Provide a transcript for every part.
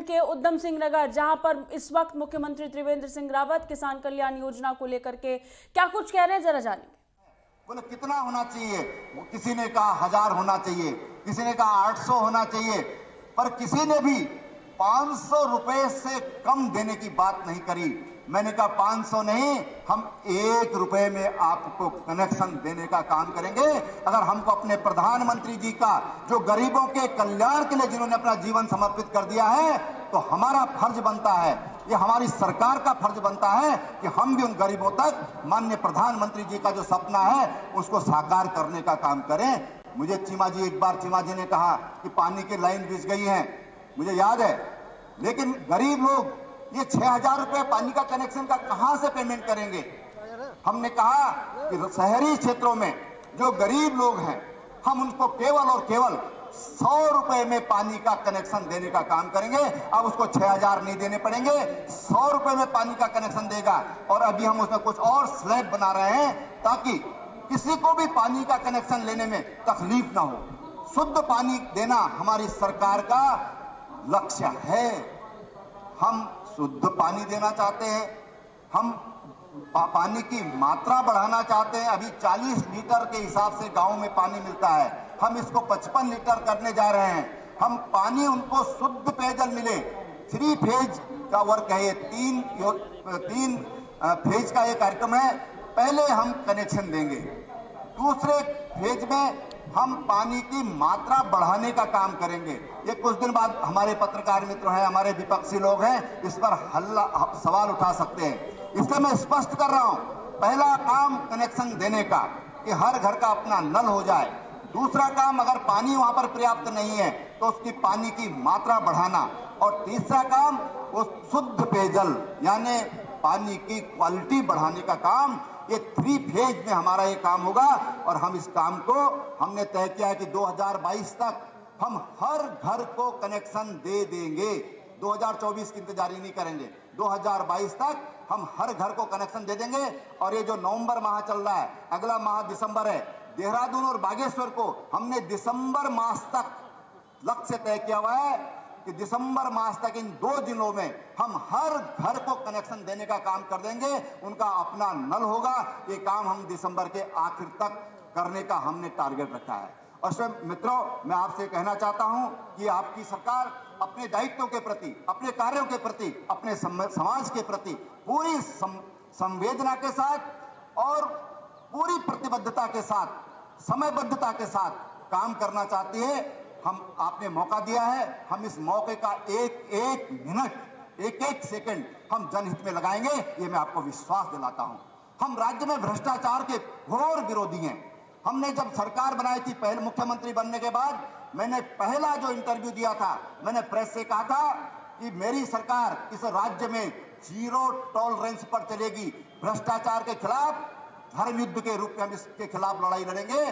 के उधम सिंह नगर, जहां पर इस वक्त मुख्यमंत्री त्रिवेंद्र सिंह रावत किसान कल्याण योजना को लेकर के क्या कुछ कह रहे हैं, जरा जानेंगे। बोले कितना होना चाहिए? किसी ने कहा 1000 होना चाहिए, किसी ने कहा 800 होना चाहिए, पर किसी ने भी 500 रुपए से कम देने की बात नहीं करी। मैंने कहा 500 नहीं, हम 1 रुपए में आपको कनेक्शन देने का काम करेंगे। अगर हमको अपने प्रधानमंत्री जी का, जो गरीबों के कल्याण के लिए जिन्होंने अपना जीवन समर्पित कर दिया है, तो हमारा फर्ज बनता है, ये हमारी सरकार का फर्ज बनता है कि हम भी उन गरीबों तक माननीय प्रधानमंत्री जी का जो सपना है उसको साकार करने का काम करें। मुझे चीमा जी, एक बार चीमा जी ने कहा कि पानी की लाइन बिछ गई है, मुझे याद है, लेकिन गरीब लोग ये 6000 रुपए पानी का कनेक्शन का कहां से पेमेंट करेंगे? हमने कहा कि शहरी क्षेत्रों में जो गरीब लोग हैं, हम उनको केवल और केवल 100 रुपए में पानी का कनेक्शन देने का काम करेंगे। अब उसको 6000 नहीं देने पड़ेंगे, 100 रुपए में पानी का कनेक्शन देगा। और अभी हम उसमें कुछ और स्लैब बना रहे हैं ताकि किसी को भी पानी का कनेक्शन लेने में तकलीफ ना हो। शुद्ध पानी देना हमारी सरकार का लक्ष्य है। हम शुद्ध पानी देना चाहते हैं, हम पानी की मात्रा बढ़ाना चाहते हैं। अभी 40 लीटर के हिसाब से गांव में पानी मिलता है, हम इसको 55 लीटर करने जा रहे हैं। हम पानी उनको शुद्ध पेयजल मिले, 3 फेज का वर्क है, ये तीन फेज का ये कार्यक्रम है। पहले हम कनेक्शन देंगे, दूसरे फेज में हम पानी की मात्रा बढ़ाने का काम करेंगे। ये कुछ दिन बाद हमारे पत्रकार मित्र हैं, हमारे विपक्षी लोग हैं, इस पर हल्ला सवाल उठा सकते हैं। इसलिए मैं स्पष्ट कर रहा हूं, पहला काम कनेक्शन देने का, कि हर घर का अपना नल हो जाए। दूसरा काम, अगर पानी वहां पर पर्याप्त नहीं है तो उसकी पानी की मात्रा बढ़ाना। और तीसरा काम, वो शुद्ध पेयजल यानी पानी की क्वालिटी बढ़ाने का काम, ये 3 फेज में हमारा ये काम होगा। और हम इस काम को हमने तय किया है कि 2022 तक हम हर घर को कनेक्शन दे देंगे। 2024 की इंतजारी नहीं करेंगे, 2022 तक हम हर घर को कनेक्शन दे देंगे। और ये जो नवंबर माह चल रहा है, अगला माह दिसंबर है, देहरादून और बागेश्वर को हमने दिसंबर मास तक लक्ष्य तय किया हुआ है कि दिसंबर मास तक इन 2 दिनों में हम हर घर को कनेक्शन देने का काम कर देंगे। उनका अपना नल होगा। ये काम हम दिसंबर के आखिर तक करने का हमने टारगेट रखा है। और स्वयं मित्रों, मैं आपसे कहना चाहता हूं कि आपकी सरकार अपने दायित्वों के प्रति, अपने कार्यों के प्रति, अपने समाज के प्रति पूरी संवेदना के साथ और पूरी प्रतिबद्धता के साथ, समयबद्धता के साथ काम करना चाहती है। हम आपने मौका दिया है, हम इस मौके का एक मिनट, एक सेकंड हम जनहित में लगाएंगे, ये मैं आपको विश्वास दिलाता हूं। हम राज्य में भ्रष्टाचार के घोर विरोधी हैं। हमने जब सरकार बनाई थी, पहले मुख्यमंत्री बनने के बाद मैंने पहला जो इंटरव्यू दिया था, मैंने प्रेस से कहा था कि मेरी सरकार इस राज्य में 0 टॉलरेंस पर चलेगी। भ्रष्टाचार के खिलाफ धर्म युद्ध के रूप में हम इसके खिलाफ लड़ाई लड़ेंगे।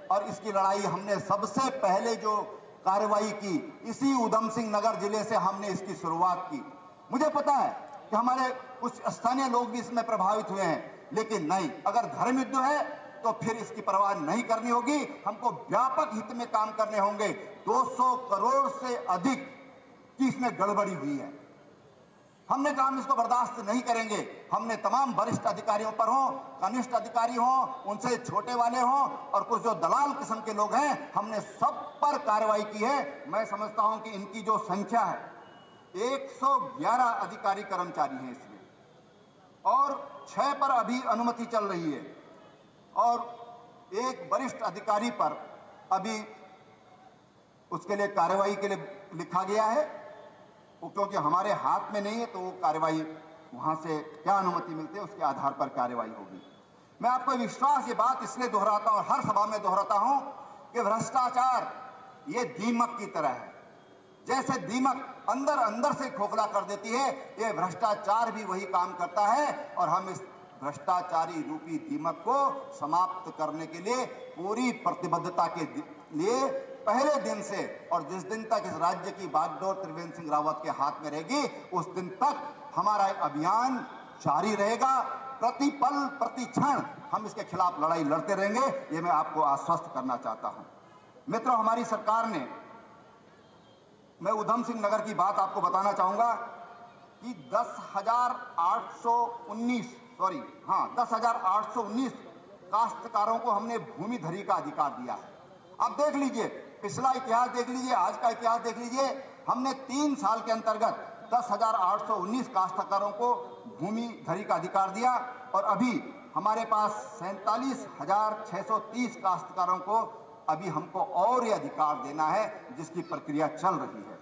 और इसकी लड़ाई हमने सबसे पहले जो कार्रवाई की, इसी उधम सिंह नगर जिले से हमने इसकी शुरुआत की। मुझे पता है कि हमारे कुछ स्थानीय लोग भी इसमें प्रभावित हुए हैं, लेकिन नहीं, अगर धर्म युद्ध है तो फिर इसकी परवाह नहीं करनी होगी। हमको व्यापक हित में काम करने होंगे। 200 करोड़ से अधिक की इसमें गड़बड़ी हुई है। हमने कहा हम इसको बर्दाश्त नहीं करेंगे। हमने तमाम वरिष्ठ अधिकारियों पर हो, कनिष्ठ अधिकारी हो, उनसे छोटे वाले हो और कुछ जो दलाल किस्म के लोग हैं, हमने सब पर कार्रवाई की है। मैं समझता हूं कि इनकी जो संख्या है, 111 अधिकारी कर्मचारी हैं इसमें, और 6 पर अभी अनुमति चल रही है, और एक वरिष्ठ अधिकारी पर अभी उसके लिए कार्रवाई के लिए लिखा गया है। वो क्योंकि हमारे हाथ में नहीं है, तो वो कार्रवाई वहां से क्या अनुमति मिलती है उसके आधार पर कार्रवाई होगी। मैं आपको विश्वास, ये बात इसलिए दोहराता हूं और हर सभा में दोहराता हूं कि भ्रष्टाचार ये दीमक की तरह है। जैसे दीमक अंदर अंदर से खोखला कर देती है, ये भ्रष्टाचार भी वही काम करता है। और हम इस भ्रष्टाचारी रूपी दीमक को समाप्त करने के लिए पूरी प्रतिबद्धता के लिए पहले दिन से, और जिस दिन तक इस राज्य की बागडोर त्रिवेंद्र सिंह रावत के हाथ में रहेगी, उस दिन तक हमारा अभियान जारी रहेगा। प्रति पल प्रति क्षण हम इसके खिलाफ लड़ाई लड़ते रहेंगे, ये मैं आपको आश्वस्त करना चाहता हूं। मित्रों, हमारी सरकार ने मैं ऊधम सिंह नगर की बात आपको बताना चाहूंगा कि 10,819 काश्तकारों को हमने भूमि धरी का अधिकार दिया है। अब देख लीजिए, पिछला इतिहास देख लीजिए, आज का इतिहास देख लीजिए। हमने 3 साल के अंतर्गत 10,819 काश्तकारों को भूमि धरी का अधिकार दिया और अभी हमारे पास 47,630 काश्तकारों को अभी हमको और ये अधिकार देना है, जिसकी प्रक्रिया चल रही है।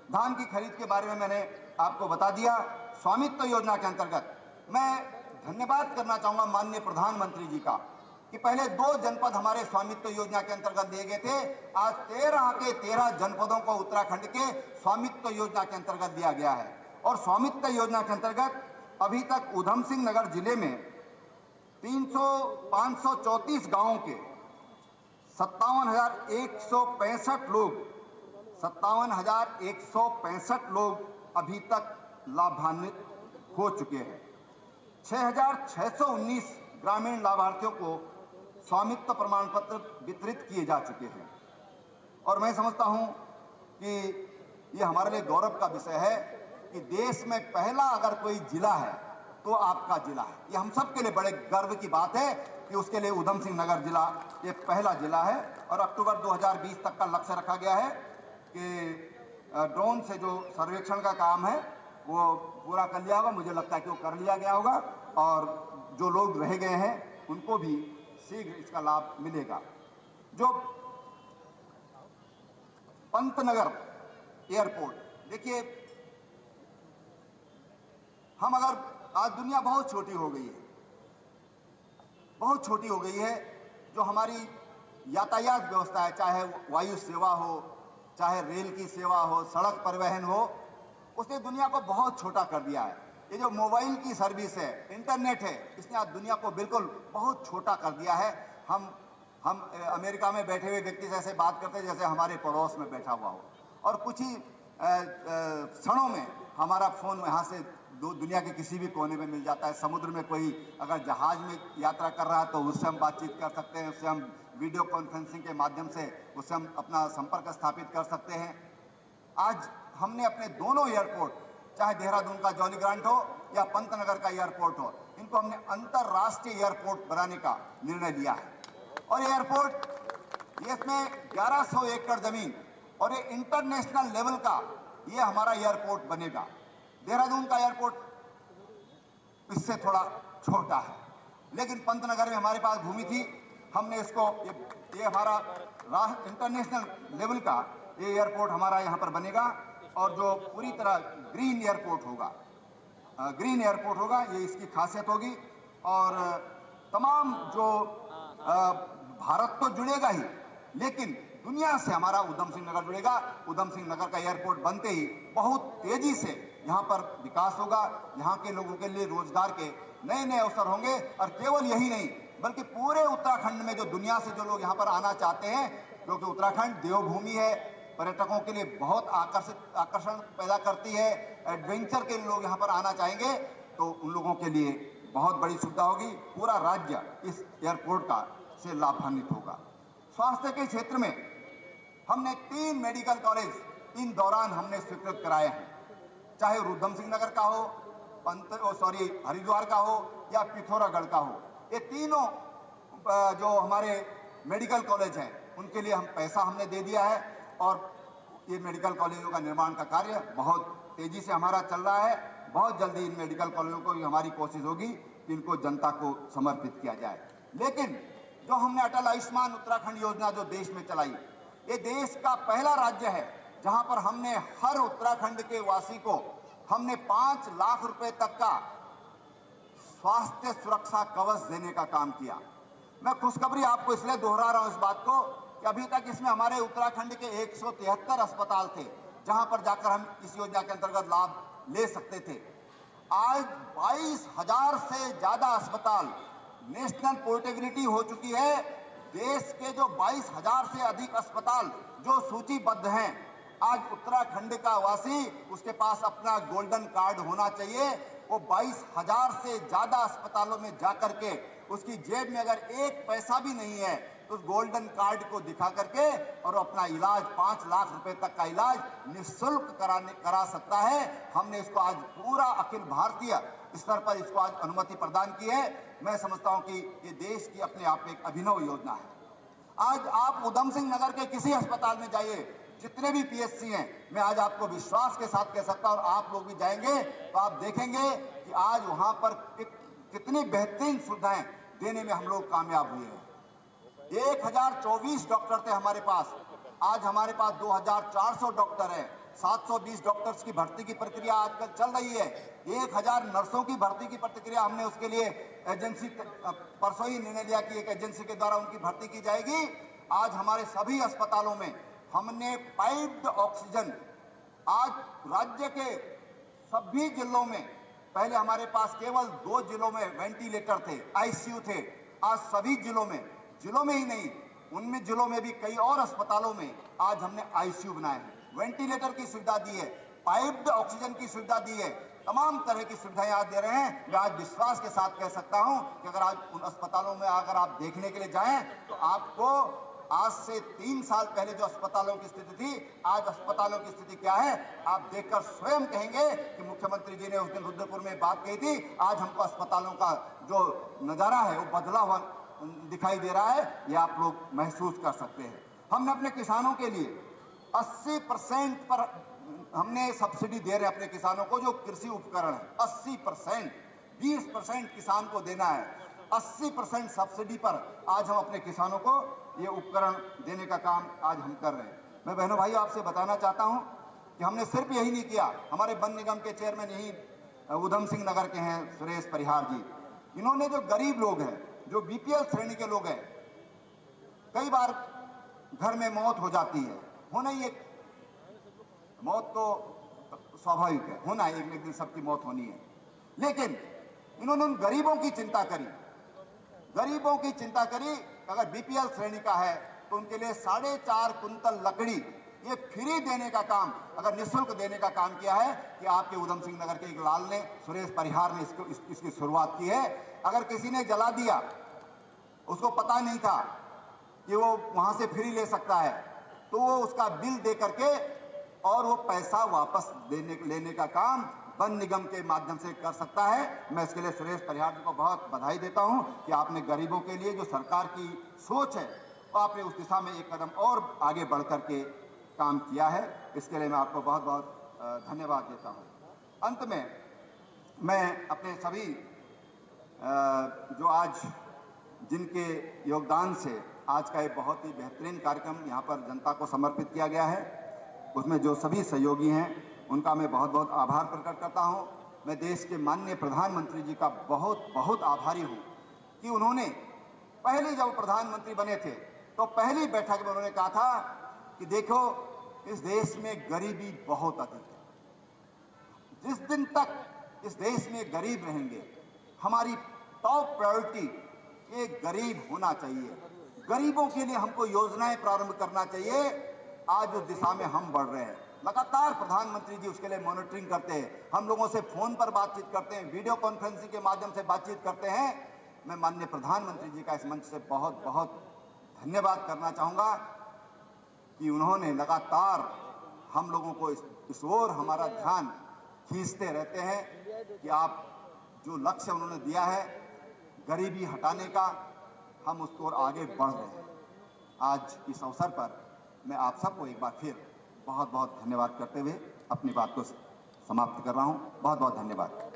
धान की खरीद के बारे में मैंने आपको बता दिया। स्वामित्व योजना के अंतर्गत मैं धन्यवाद करना चाहूंगा माननीय प्रधानमंत्री जी का कि पहले 2 जनपद हमारे स्वामित्व योजना के अंतर्गत दिए गए थे। आज 13 के 13 जनपदों को उत्तराखंड के स्वामित्व योजना के अंतर्गत दिया गया है। और स्वामित्व योजना के अंतर्गत अभी तक ऊधम सिंह नगर जिले में 534 गांवों के 57,165 लोग अभी तक लाभान्वित हो चुके हैं। 6,619 ग्रामीण लाभार्थियों को स्वामित्व प्रमाण पत्र वितरित किए जा चुके हैं। और मैं समझता हूं कि ये हमारे लिए गौरव का विषय है कि देश में पहला अगर कोई जिला है तो आपका जिला है। ये हम सब के लिए बड़े गर्व की बात है कि उसके लिए ऊधम सिंह नगर जिला ये पहला जिला है। और अक्टूबर 2020 तक का लक्ष्य रखा गया है कि ड्रोन से जो सर्वेक्षण का काम है वो पूरा कर लिया होगा। मुझे लगता है कि वो कर लिया गया होगा और जो लोग रह गए हैं उनको भी शीघ्र इसका लाभ मिलेगा। जो पंतनगर एयरपोर्ट, देखिए हम अगर आज दुनिया बहुत छोटी हो गई है, बहुत छोटी हो गई है। जो हमारी यातायात व्यवस्था है, चाहे वायु सेवा हो, चाहे रेल की सेवा हो, सड़क परिवहन हो, उसने दुनिया को बहुत छोटा कर दिया है। ये जो मोबाइल की सर्विस है, इंटरनेट है, इसने आज दुनिया को बिल्कुल बहुत छोटा कर दिया है। हम अमेरिका में बैठे हुए व्यक्ति से ऐसे बात करते हैं जैसे हमारे पड़ोस में बैठा हुआ हो। और कुछ ही क्षणों में हमारा फोन यहाँ से दुनिया के किसी भी कोने में मिल जाता है। समुद्र में कोई अगर जहाज में यात्रा कर रहा है तो उससे हम बातचीत कर सकते हैं, उससे हम वीडियो कॉन्फ्रेंसिंग के माध्यम से उससे हम अपना संपर्क स्थापित कर सकते हैं। आज हमने अपने दोनों एयरपोर्ट, चाहे देहरादून का जॉली ग्रांट हो या पंतनगर का एयरपोर्ट हो, इनको हमने अंतरराष्ट्रीय एयरपोर्ट बनाने का निर्णय लिया है। और एयरपोर्ट ये इसमें 1100 एकड़ जमीन और ये इंटरनेशनल लेवल का ये हमारा एयरपोर्ट बनेगा। देहरादून का एयरपोर्ट इससे थोड़ा छोटा है, लेकिन पंतनगर में हमारे पास भूमि थी। हमने इसको ये हमारा इंटरनेशनल लेवल का ये एयरपोर्ट हमारा यहाँ पर बनेगा। और जो पूरी तरह ग्रीन एयरपोर्ट होगा, ये इसकी खासियत होगी। और तमाम जो भारत तो जुड़ेगा ही, लेकिन दुनिया से हमारा ऊधम सिंह नगर जुड़ेगा। ऊधम सिंह नगर का एयरपोर्ट बनते ही बहुत तेजी से यहाँ पर विकास होगा। यहाँ के लोगों के लिए रोजगार के नए नए अवसर होंगे। और केवल यही नहीं, बल्कि पूरे उत्तराखंड में जो दुनिया से जो लोग यहाँ पर आना चाहते हैं, क्योंकि उत्तराखंड देवभूमि है, पर्यटकों के लिए बहुत आकर्षण पैदा करती है। एडवेंचर के लोग यहाँ पर आना चाहेंगे तो उन लोगों के लिए बहुत बड़ी सुविधा होगी। पूरा राज्य इस एयरपोर्ट का से लाभान्वित होगा। स्वास्थ्य के क्षेत्र में हमने 3 मेडिकल कॉलेज इन दौरान हमने स्वीकृत कराए हैं, चाहे ऊधम सिंह नगर का हो, हरिद्वार का हो या पिथौरागढ़ का हो। ये तीनों जो हमारे मेडिकल कॉलेज हैं उनके लिए हम पैसा हमने दे दिया है। और ये मेडिकल कॉलेजों का निर्माण का कार्य बहुत तेजी से हमारा चल रहा है। बहुत जल्दी इन मेडिकल कॉलेजों को हमारी कोशिश होगी कि इनको जनता को समर्पित किया जाए। लेकिन जो हमने अटल आयुष्मान उत्तराखंड योजना जो देश में चलाई, ये देश का पहला राज्य है जहां पर हमने हर उत्तराखंड के वासी को हमने 5 लाख रुपए तक का स्वास्थ्य सुरक्षा कवच देने का काम किया। मैं खुशखबरी आपको इसलिए दोहरा रहा हूं इस बात को कि अभी तक इसमें हमारे उत्तराखंड के 173 अस्पताल थे जहां पर जाकर हम इस योजना के अंतर्गत लाभ ले सकते थे। आज 22,000 से ज्यादा अस्पताल नेशनल पोर्टेबिलिटी हो चुकी है। देश के जो 22,000 से अधिक अस्पताल जो सूचीबद्ध हैं, आज उत्तराखंड का वासी उसके पास अपना गोल्डन कार्ड होना चाहिए। वो 22,000 से ज्यादा अस्पतालों में जाकर के उसकी जेब में अगर एक पैसा भी नहीं है उस गोल्डन कार्ड को दिखा करके और अपना इलाज 5 लाख रुपए तक का इलाज निःशुल्क करा सकता है। हमने इसको आज पूरा अखिल भारतीय स्तर पर इसको आज अनुमति प्रदान की है। मैं समझता हूं कि ये देश की अपने आप में एक अभिनव योजना है। आज आप उधम सिंह नगर के किसी अस्पताल में जाइए, जितने भी पीएचसी हैं, मैं आज आपको विश्वास के साथ कह सकता हूं, और आप लोग भी जाएंगे तो आप देखेंगे कि आज वहां पर कितनी बेहतरीन सुविधाएं देने में हम लोग कामयाब हुए हैं। 1024 डॉक्टर थे हमारे पास, आज हमारे पास 2400 डॉक्टर हैं। 720 डॉक्टर्स की भर्ती की प्रक्रिया आजकल चल रही है। 1000 नर्सों की भर्ती की प्रक्रिया, हमने उसके लिए एजेंसी परसों ही निर्णय लिया कि एक एजेंसी के द्वारा उनकी भर्ती की जाएगी। आज हमारे सभी अस्पतालों में हमने पाइप्ड ऑक्सीजन, आज राज्य के सभी जिलों में, पहले हमारे पास केवल 2 जिलों में वेंटिलेटर थे, आईसीयू थे, आज सभी जिलों में ही नहीं, उनमें जिलों में भी कई और अस्पतालों में आज हमने आईसीयू बनाए हैं, वेंटिलेटर की सुविधा दी है, पाइप्ड ऑक्सीजन की सुविधा दी है, तमाम तरह की सुविधाएं आज दे रहे हैं। मैं आज विश्वास के साथ कह सकता हूं कि अगर आज उन अस्पतालों में अगर आप देखने के लिए जाएं तो आपको आज से 3 साल पहले जो अस्पतालों की स्थिति थी, आज अस्पतालों की स्थिति क्या है, आप देखकर स्वयं कहेंगे कि मुख्यमंत्री जी ने उस दिन रुद्रपुर में बात कही थी। आज हमको अस्पतालों का जो नजारा है वो बदला हुआ दिखाई दे रहा है, ये आप लोग महसूस कर सकते हैं। हमने अपने किसानों के लिए 80% पर हमने सब्सिडी दे रहे हैं अपने किसानों को, जो कृषि उपकरण है 80%, 20% किसान को देना है, 80% सब्सिडी पर आज हम अपने किसानों को ये उपकरण देने का काम आज हम कर रहे हैं। मैं बहनों भाइयों आपसे बताना चाहता हूं कि हमने सिर्फ यही नहीं किया, हमारे वन निगम के चेयरमैन यही उधम सिंह नगर के हैं सुरेश परिहार जी, इन्होंने जो गरीब लोग हैं, जो बीपीएल श्रेणी के लोग हैं, कई बार घर में मौत हो जाती है, होना ही एक मौत तो स्वाभाविक है, होना है, एक दिन सबकी मौत होनी है, लेकिन इन्होंने उन गरीबों की चिंता करी, गरीबों की चिंता करी। अगर बीपीएल श्रेणी का है तो उनके लिए 4.5 कुंतल लकड़ी ये फ्री देने का काम, अगर निःशुल्क देने का काम किया है कि आपके उधम सिंह नगर के एक लाल ने, सुरेश परिहार ने इसकी शुरुआत की है। अगर किसी ने जला दिया, उसको पता नहीं था कि वो वहां से फ्री ले सकता है, तो वो उसका बिल दे करके और वो पैसा वापस लेने का काम वन निगम के माध्यम से कर सकता है। मैं इसके लिए सुरेश परिहार जी को बहुत बधाई देता हूं कि आपने गरीबों के लिए जो सरकार की सोच है, तो आपने उस दिशा में एक कदम और आगे बढ़ करके काम किया है। इसके लिए मैं आपको बहुत बहुत धन्यवाद देता हूं। अंत में मैं अपने सभी जो आज जिनके योगदान से आज का ये बहुत ही बेहतरीन कार्यक्रम यहाँ पर जनता को समर्पित किया गया है, उसमें जो सभी सहयोगी हैं उनका मैं बहुत बहुत आभार प्रकट करता हूं। मैं देश के माननीय प्रधानमंत्री जी का बहुत बहुत आभारी हूं कि उन्होंने पहले जब प्रधानमंत्री बने थे तो पहली बैठक में उन्होंने कहा था कि देखो इस देश में गरीबी बहुत अधिक है, जिस दिन तक इस देश में गरीब रहेंगे हमारी टॉप प्रायोरिटी ये गरीब होना चाहिए, गरीबों के लिए हमको योजनाएं प्रारंभ करना चाहिए। आज उस दिशा में हम बढ़ रहे हैं, लगातार प्रधानमंत्री जी उसके लिए मॉनिटरिंग करते हैं, हम लोगों से फोन पर बातचीत करते हैं, वीडियो कॉन्फ्रेंसिंग के माध्यम से बातचीत करते हैं। मैं माननीय प्रधानमंत्री जी का इस मंच से बहुत बहुत धन्यवाद करना चाहूँगा कि उन्होंने लगातार हम लोगों को इस ओर हमारा ध्यान खींचते रहते हैं कि आप जो लक्ष्य उन्होंने दिया है गरीबी हटाने का, हम उसको और आगे बढ़ रहे हैं। आज इस अवसर पर मैं आप सबको एक बार फिर बहुत बहुत धन्यवाद करते हुए अपनी बात को समाप्त कर रहा हूँ। बहुत बहुत धन्यवाद।